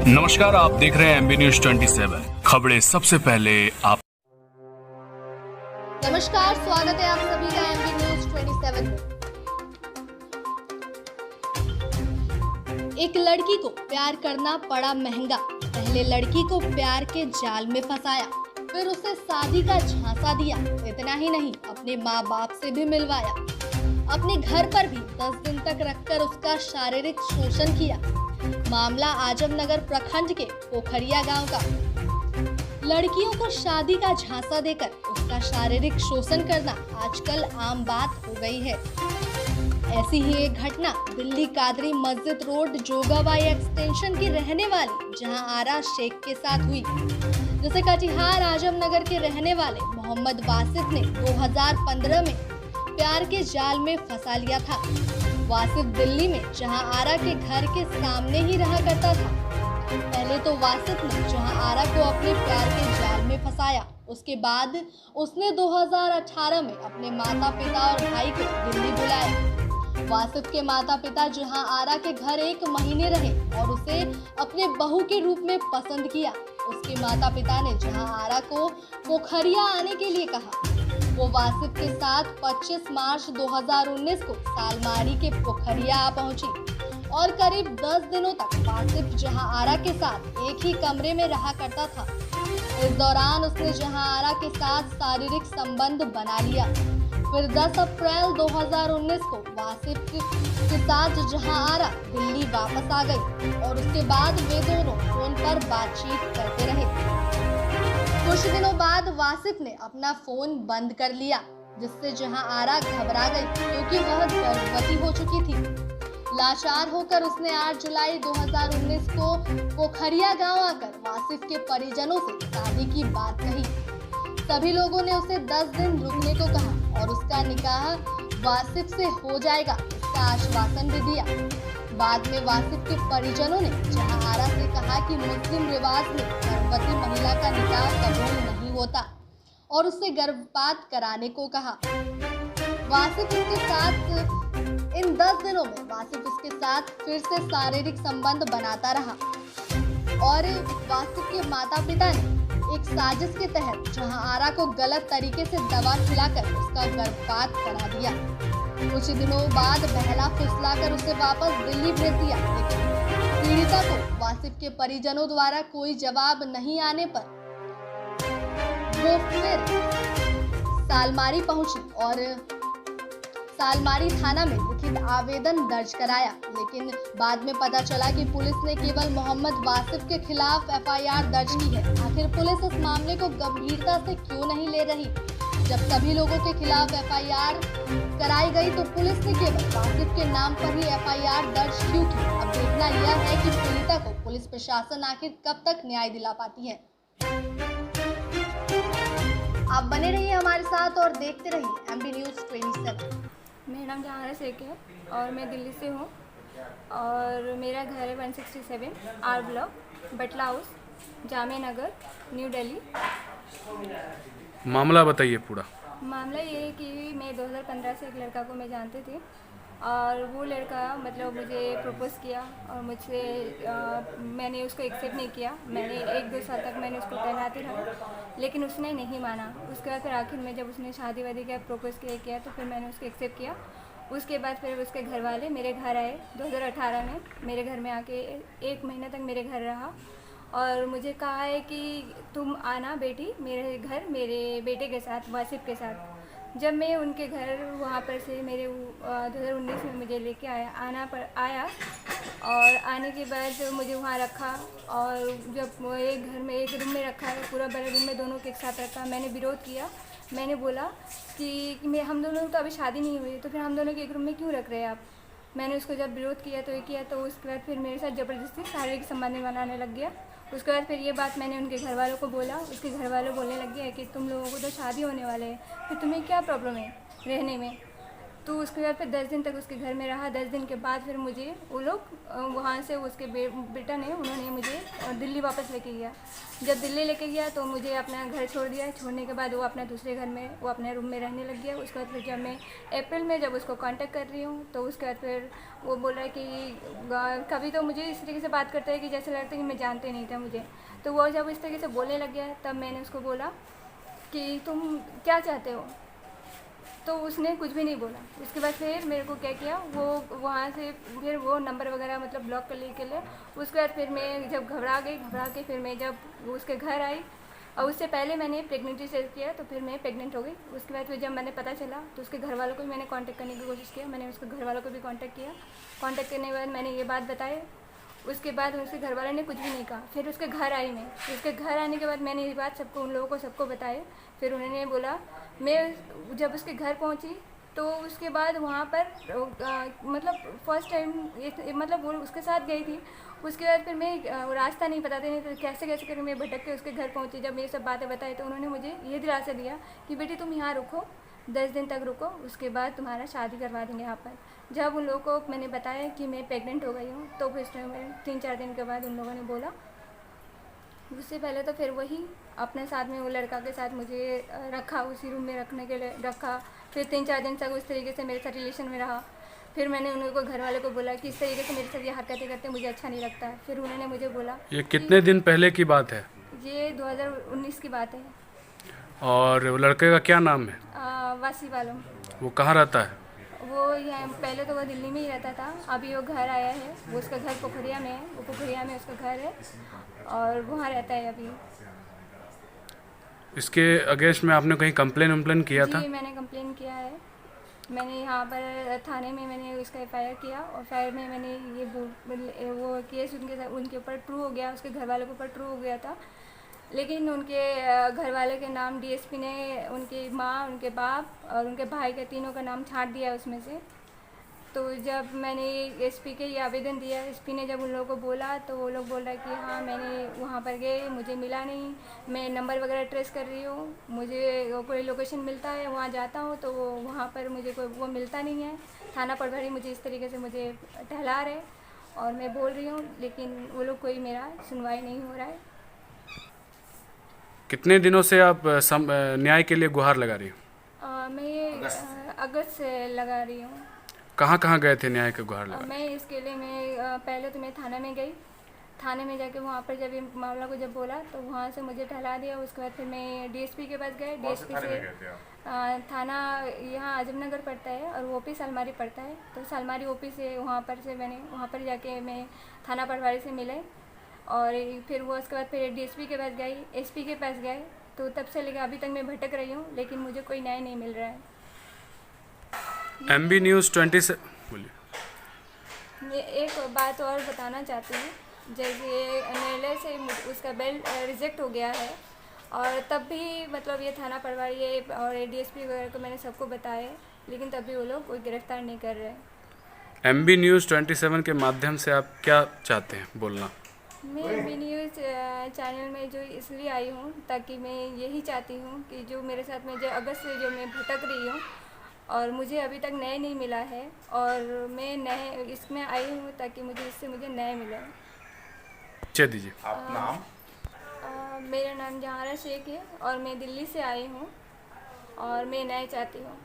नमस्कार, आप देख रहे हैं एमबी न्यूज 27 खबरें सबसे पहले आप। नमस्कार, स्वागत है आप सभी का एमबी न्यूज 27 में। एक लड़की को प्यार करना पड़ा महंगा। पहले लड़की को प्यार के जाल में फंसाया, फिर उसे शादी का झांसा दिया। इतना ही नहीं, अपने माँ बाप से भी मिलवाया। अपने घर पर भी 10 दिन तक रखकर उसका शारीरिक शोषण किया। मामला आजमनगर प्रखंड के पोखरिया गांव का। लड़कियों को शादी का झांसा देकर उसका शारीरिक शोषण करना आजकल आम बात हो गई है। ऐसी ही एक घटना दिल्ली कादरी मस्जिद रोड जोगाबाई एक्सटेंशन की रहने वाली जहां आरा शेख के साथ हुई, जिसे कटिहार आजमनगर के रहने वाले मोहम्मद वासिफ ने 2015 में प्यार के जाल में फंसा लिया था। वासिफ दिल्ली में जहां आरा के घर के सामने ही रहा करता था। पहले तो वासिफ ने जहां आरा को अपने प्यार के जाल में फंसाया, उसके बाद उसने 2018 में अपने माता पिता और भाई को दिल्ली बुलाया। वासिफ के माता पिता जहां आरा के घर 1 महीने रहे और उसे अपने बहू के रूप में पसंद किया। उसके माता पिता ने जहां आरा को पोखरिया आने के लिए कहा। वो वासिफ के साथ 25 मार्च 2019 को सालमारी के पोखरिया आ पहुंची और करीब 10 दिनों तक वासिफ जहां आरा के साथ एक ही कमरे में रहा करता था। इस दौरान उसने जहां आरा के साथ शारीरिक संबंध बना लिया। फिर 10 अप्रैल 2019 को वासिफ के साथ जहां आरा दिल्ली वापस आ गई और उसके बाद वे दोनों फोन पर बातचीत करते रहे। कुछ दिनों बाद वासिफ ने अपना फोन बंद कर लिया, जिससे जहां आरा घबरा गई क्योंकि वह गर्भवती हो चुकी थी। लाचार होकर उसने 8 जुलाई 2019 को पोखरिया गांव आकर वासिफ के परिजनों से शादी की बात कही। सभी लोगों ने उसे 10 दिन रुकने को कहा और उसका निकाह वासिफ से हो जाएगा, इसका आश्वासन भी दिया। बाद में वासिफ के परिजनों ने जहां आरा से कहा कि मुस्लिम रिवाज में गर्भवती महिला का निकाह कबूल नहीं होता और उससे गर्भपात कराने को कहा। वासिफ इसके साथ इन 10 दिनों में वासिफ इसके साथ फिर से शारीरिक संबंध बनाता रहा और वासिफ के माता पिता ने एक साजिश के तहत जहां आरा को गलत तरीके से दवा खिलाकर उसका गर्भपात करा दिया। कुछ दिनों बाद बहला फुसलाकर उसे वापस दिल्ली भेज दिया, लेकिन पीड़िता को वासिफ के परिजनों द्वारा कोई जवाब नहीं आने पर वो फिर सालमारी पहुंची और सालमारी थाना में लिखित आवेदन दर्ज कराया। लेकिन बाद में पता चला कि पुलिस ने केवल मोहम्मद वासिफ के खिलाफ एफआईआर दर्ज की है। आखिर पुलिस इस मामले को गंभीरता से क्यों नहीं ले रही? जब सभी लोगों के खिलाफ एफआईआर कराई गई तो पुलिस ने केवल वासिफ के नाम पर ही एफआईआर दर्ज क्यों की? अब देखना यह है कि पीड़िता को पुलिस प्रशासन आखिर कब तक न्याय दिला पाती है। आप बने रहिए हमारे साथ और देखते रहिए एमबी न्यूज 27। मेरा नाम आरा शेख है और मैं दिल्ली से हूँ और मेरा घर है 167 आर ब्लॉक, बटला हाउस, जामे नगर, न्यू दिल्ली। मामला बताइए पूरा। मामला ये है कि मैं 2015 से एक लड़का को मैं जानती थी और वो लड़का मतलब मुझे प्रपोज़ किया और मुझसे मैंने उसको एक्सेप्ट नहीं किया। मैंने 1-2 साल तक मैंने उसको टहलाते रहा, लेकिन उसने नहीं माना। उसके बाद फिर आखिर में जब उसने शादी वादी का प्रपोज़ किया तो फिर मैंने उसको एक्सेप्ट किया। उसके बाद फिर उसके घर वाले मेरे घर आए 2018 में। मेरे घर में आके 1 महीने तक मेरे घर रहा और मुझे कहा है कि तुम आना बेटी मेरे घर मेरे बेटे के साथ, वासिफ के साथ। जब मैं उनके घर वहाँ पर से मेरे 2019 में मुझे लेके आया और आने के बाद मुझे वहाँ रखा और जब एक घर में एक रूम में रखा है, पूरा बड़ा रूम में दोनों के एक साथ रखा। मैंने विरोध किया। मैंने बोला कि हम दोनों तो अभी शादी नहीं हुई तो फिर हम दोनों के एक रूम में क्यों रख रहे हैं आप? मैंने उसको जब विरोध किया तो उसके बाद फिर मेरे साथ ज़बरदस्ती शारीरिक संबंध बनाने लग गया। उसके बाद फिर ये बात मैंने उनके घर वालों को बोला। उसके घर वालों बोलने लग गया कि तुम लोगों को तो शादी होने वाले है, फिर तुम्हें क्या प्रॉब्लम है रहने में? तो उसके बाद फिर 10 दिन तक उसके घर में रहा। 10 दिन के बाद फिर मुझे वो लोग वहाँ से उसके बेटा ने उन्होंने मुझे दिल्ली वापस लेके गया। जब दिल्ली लेके गया तो मुझे अपना घर छोड़ दिया। छोड़ने के बाद वो अपना दूसरे घर में वो अपने रूम में रहने लग गया। उसके बाद फिर जब मैं अप्रैल में जब उसको कांटेक्ट कर रही हूँ तो उसके बाद फिर वो बोल रहा है कि कभी तो मुझे इस तरीके से बात करता है कि जैसे लगता है कि मैं जानते नहीं था मुझे। तो वो जब इस तरीके से बोलने लग गया तब मैंने उसको बोला कि तुम क्या चाहते हो, तो उसने कुछ भी नहीं बोला। उसके बाद फिर मेरे को क्या किया, वो वहाँ से फिर वो नंबर वगैरह मतलब ब्लॉक कर लिए। उसके बाद फिर मैं जब घबरा के फिर मैं जब उसके घर आई और उससे पहले मैंने प्रेगनेंसी टेस्ट किया तो फिर मैं प्रेग्नेंट हो गई। उसके बाद फिर जब मैंने पता चला तो उसके घर वालों को भी मैंने कांटेक्ट करने की कोशिश किया। मैंने उसके घर वालों को भी कांटेक्ट किया। कांटेक्ट करने के बाद मैंने ये बात बताई। उसके बाद उसके घर वाले ने कुछ भी नहीं कहा। फिर उसके घर आई मैं। उसके घर आने के बाद मैंने ये बात सबको उन लोगों को सबको बताई। फिर उन्होंने बोला, मैं जब उसके घर पहुंची तो उसके बाद वहाँ पर मतलब फर्स्ट टाइम मतलब वो उसके साथ गई थी। उसके बाद फिर मैं रास्ता नहीं पता था, नहीं तो कैसे कैसे करके मैं भटक के उसके घर पहुंची। जब ये सब बातें बताई तो उन्होंने मुझे ये दिलासा दिया कि बेटी तुम यहाँ रुको, 10 दिन तक रुको, उसके बाद तुम्हारा शादी करवा देंगे यहाँ पर। जब उन लोगों को मैंने बताया कि मैं प्रेग्नेंट हो गई हूँ तो फिर 3-4 दिन के बाद उन लोगों ने बोला। उससे पहले तो फिर वही अपने साथ में वो लड़का के साथ मुझे रखा, उसी रूम में रखने के लिए रखा। फिर 3-4 दिन तक उस तरीके से मेरे साथ रिलेशन में रहा। फिर मैंने उन लोगों को घर वाले को बोला कि इस तरीके से मेरे साथ ये हरकतें करते मुझे अच्छा नहीं लगता है। फिर उन्होंने मुझे बोला। ये कितने दिन पहले की बात है? ये 2019 की बात है। और वो लड़के का क्या नाम है? वासी वालों। वो कहाँ रहता है? वो यहाँ पहले तो वो दिल्ली में ही रहता था, अभी वो घर आया है। वो उसका घर पोखरिया में है, वो पोखरिया में उसका घर है और वहाँ रहता है अभी। इसके अगेंस्ट में आपने कहीं कंप्लेन किया था? जी मैंने कंप्लेन किया है। मैंने यहाँ पर थाने में मैंने उसका एफआईआर किया और फिर में मैंने ये वो केस उनके ऊपर ट्रू हो गया, उसके घर वालों के ऊपर ट्रू हो गया था। लेकिन उनके घर वाले के नाम डीएसपी ने उनकी माँ, उनके बाप और उनके भाई के तीनों का नाम छांट दिया उसमें से। तो जब मैंने एसपी के ये आवेदन दिया, एसपी ने जब उन लोगों को बोला तो वो लोग बोल रहा है कि हाँ मैंने वहाँ पर गए, मुझे मिला नहीं, मैं नंबर वगैरह ट्रेस कर रही हूँ, मुझे कोई लोकेशन मिलता है वहाँ जाता हूँ तो वहाँ पर मुझे कोई वो मिलता नहीं है। थाना प्रभारी मुझे इस तरीके से मुझे टहला रहे और मैं बोल रही हूँ लेकिन वो लोग कोई मेरा सुनवाई नहीं हो रहा है। कितने दिनों से आप न्याय के लिए गुहार लगा रही हो? मैं अगस्त से लगा रही हूँ। कहाँ गए थे न्याय के गुहार लगा? मैं इसके लिए मैं पहले तो मैं थाना में गई। थाने में जाके वहाँ पर जब ये मामला को जब बोला तो वहाँ से मुझे टहला दिया। उसके बाद फिर मैं डीएसपी के पास गए। डीएसपी से थाना यहाँ आजमनगर पड़ता है और ओपी सलमारी पड़ता है। तो सलमारी ओपी से वहाँ पर जाके मैं थाना पटवारी से मिले और फिर वो उसके बाद फिर डीएसपी के पास गई, एसपी के पास गए। तो तब से लेकर अभी तक मैं भटक रही हूँ लेकिन मुझे कोई न्याय नहीं मिल रहा है। MB News 27 बोलिए। मैं एक बात और बताना चाहती हूँ। जैसे न्यायालय से उसका बेल रिजेक्ट हो गया है और तब भी मतलब ये थाना पटवारी और डीएसपी वगैरह को मैंने सबको बताया लेकिन तब भी वो लोग कोई गिरफ्तार नहीं कर रहे। MB News 27 के माध्यम से आप क्या चाहते हैं बोलना? मैं MB न्यूज़ चैनल में जो इसलिए आई हूँ ताकि मैं यही चाहती हूँ कि जो मेरे साथ में जो अगस्त से जो मैं भटक रही हूँ और मुझे अभी तक न्याय नहीं मिला है और मैं नए इसमें आई हूँ ताकि मुझे न्याय मिले। चे दीजिए। आप नाम? मेरा नाम जहारा शेख है और मैं दिल्ली से आई हूँ और मैं न्याय चाहती हूँ।